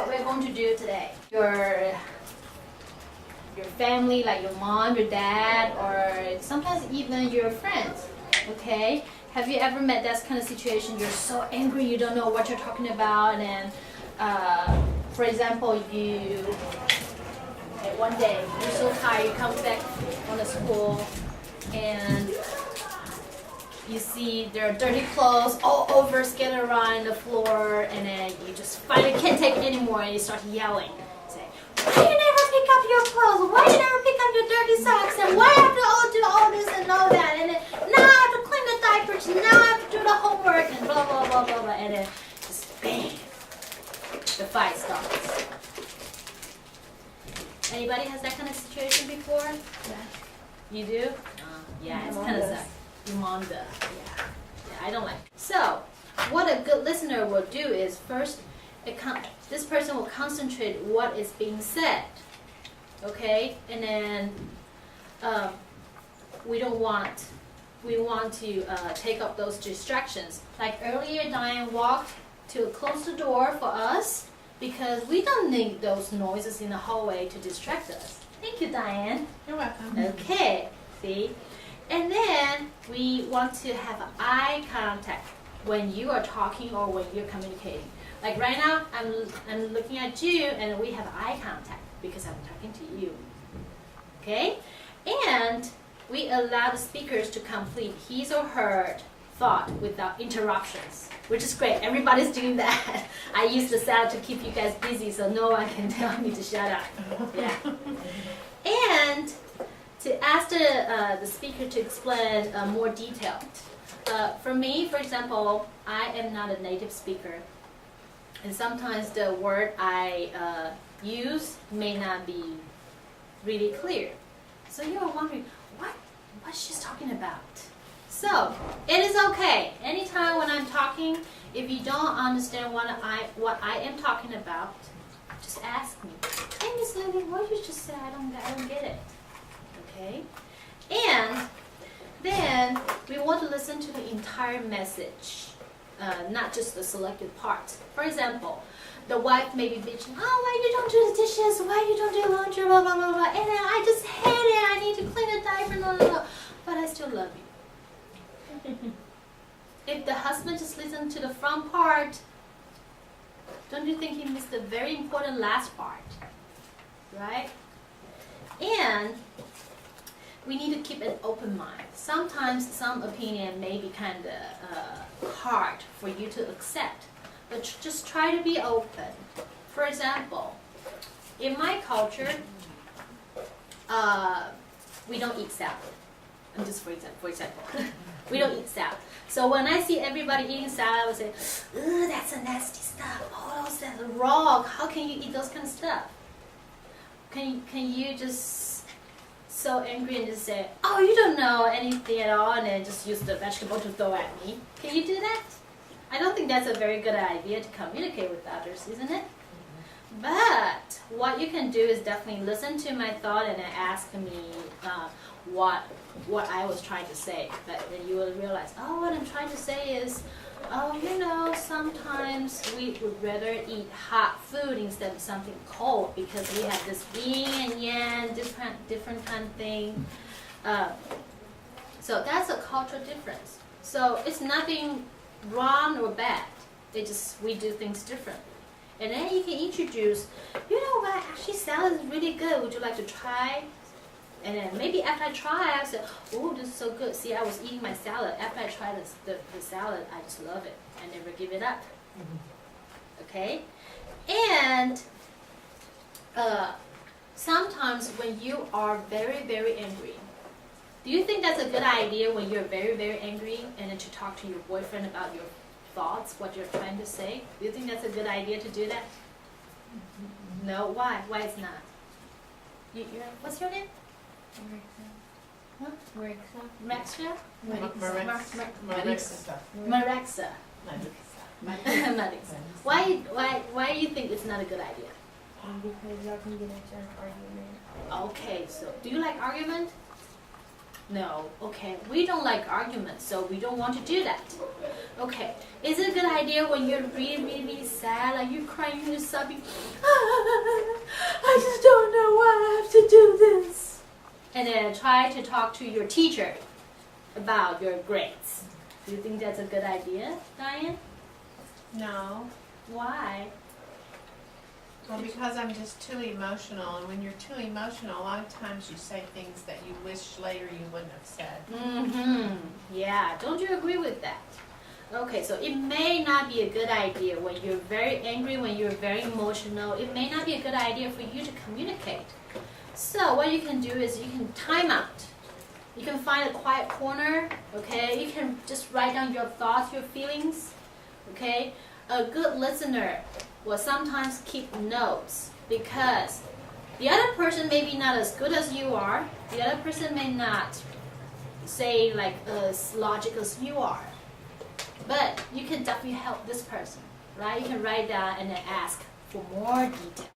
what we're going to do today. Your family, like your mom, your dad, or sometimes even your friends, okay? Have you ever met that kind of situation? You're so angry, you don't know what you're talking about, and for example, one day you're so tired, you come back from the school, and you see there are dirty clothes all over, scattered around the floor, and then you just finally can't take it anymore, and you start yelling. Say, why you never pick up your clothes? Why you never pick up your dirty socks? And why I have to do all this and all that? And then now I have to clean the diapers, and now I have to do the homework, and blah, blah, blah, blah, blah. And then just bang, the fight starts. Anybody has that kind of situation before? Yeah. You do? Yeah, it's kind of sucks. Your mom does. Yeah, I don't like it. So, what a good listener will do is first, this person will concentrate what is being said, okay? And then we want to take up those distractions. Like earlier, Diane walked to close the door for us because we don't need those noises in the hallway to distract us. Thank you, Diane. You're welcome. Okay, see? And then we want to have eye contact when you are talking or when you're communicating. Like right now, I'm looking at you and we have eye contact because I'm talking to you. Okay? And we allow the speakers to complete his or her thought without interruptions, which is great. Everybody's doing that. I use the sound to keep you guys busy so no one can tell me to shut up. Yeah. And to ask the speaker to explain more detailed. For me, for example, I am not a native speaker, and sometimes the word I use may not be really clear. So you're wondering, what she's talking about? So it is okay. Anytime when I'm talking, if you don't understand what I am talking about, just ask me. Hey, Miss Lily, what you just said? I don't get it. Okay, and then we want to listen to the entire message, not just the selected parts. For example, the wife may be bitching, oh, why you don't do the dishes, why you don't do laundry, blah, blah, blah, blah, and then I just hate it, I need to clean the diaper, blah, blah, blah, but I still love you. If the husband just listens to the front part, don't you think he missed the very important last part, right? And we need to keep an open mind. Sometimes some opinion may be kind of hard for you to accept, but just try to be open. For example, in my culture, we don't eat salad. And just for example, we don't eat salad. So when I see everybody eating salad, I would say, "Ugh, that's a nasty stuff. Oh, that's raw. How can you eat those kind of stuff?" Can you just so angry and just say, oh, you don't know anything at all, and then just use the vegetable to throw at me? Can you do that? I don't think that's a very good idea to communicate with others, isn't it? But what you can do is definitely listen to my thought and then ask me what I was trying to say. But then you will realize, oh, what I'm trying to say is, oh, sometimes we would rather eat hot food instead of something cold because we have this yin and yang, different kind of thing. So that's a cultural difference. So it's nothing wrong or bad. We do things differently. And then you can introduce, you know what, actually salad is really good. Would you like to try? And then maybe after I try, I say, oh, this is so good. See, I was eating my salad. After I tried the salad, I just love it. I never give it up. Okay? And sometimes when you are very, very angry, do you think that's a good idea when you're very, very angry and then to talk to your boyfriend about your thoughts, what you're trying to say? Do you think that's a good idea to do that? No? Why? Why it's not? What's your name? What? Marexa? Marexa. Why do you think it's not a good idea? Because y'all can get into an argument. Okay, so do you like argument? No. Okay. We don't like arguments, so we don't want to do that. Okay. Is it a good idea when you're really, really, really sad, like you're crying, you're sobbing? I just don't know why I have to do this. And then try to talk to your teacher about your grades. Do you think that's a good idea, Diane? No. Why? Well, because I'm just too emotional, and when you're too emotional, a lot of times you say things that you wish later you wouldn't have said. Mm-hmm. Yeah, don't you agree with that? Okay, so it may not be a good idea when you're very angry, when you're very emotional. It may not be a good idea for you to communicate. So what you can do is you can time out. You can find a quiet corner, okay? You can just write down your thoughts, your feelings, okay? A good listener will sometimes keep notes because the other person may be not as good as you are. The other person may not say like as logical as you are. But you can definitely help this person, right? You can write down and then ask for more detail.